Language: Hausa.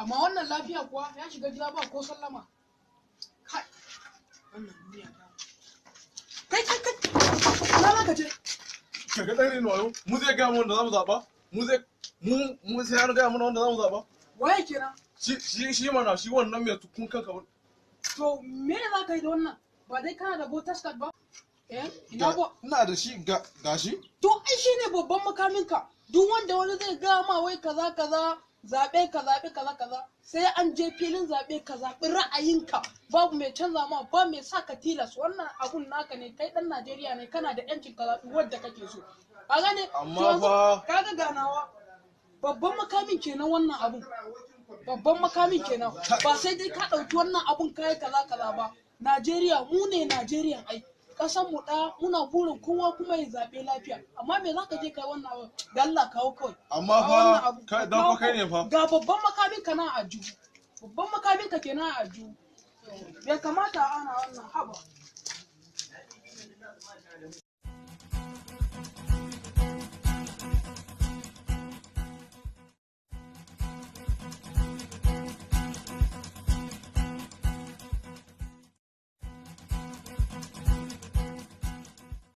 amma wannan lafiya kuwa ya shiga gida ba ko sallama. Kai wannan duniya ta kai na ka je ka ga dare no mu zai ga mu wanda zamu zaba mu sai an ga mu wanda zamu zaba waye kenan shi mana shi wannan mai tukun kanka to me ne za ka yi da wannan ba dai kana da voters card ba ina da shi gashi to ai shine babban makamin ka duk wanda wani zai ga ma wai kaza zabe kaza sai an je filin zabe ka zabi ra'ayinka babu mai canza ma ba mai saka tilas wannan abun naka ne kai dan Najeriya ne kana da yancin ka zabi wanda kake so ka gane amma fa kaga ganawa babban makamin kenan wannan abun babban makamin kenan ba sai dai ka dauki wannan abun kai kaza ba Najeriya mu ne Najeriyan ai kasan mu da muna burin kowa kuma ya zabe lafiya amma me zaka je kai wannan abu da Allah kawo kawai amma fa kai dan fa kai ne fa ga babban makamin ka na aju babban makamin ka kenan aju bai kamata ana wannan haba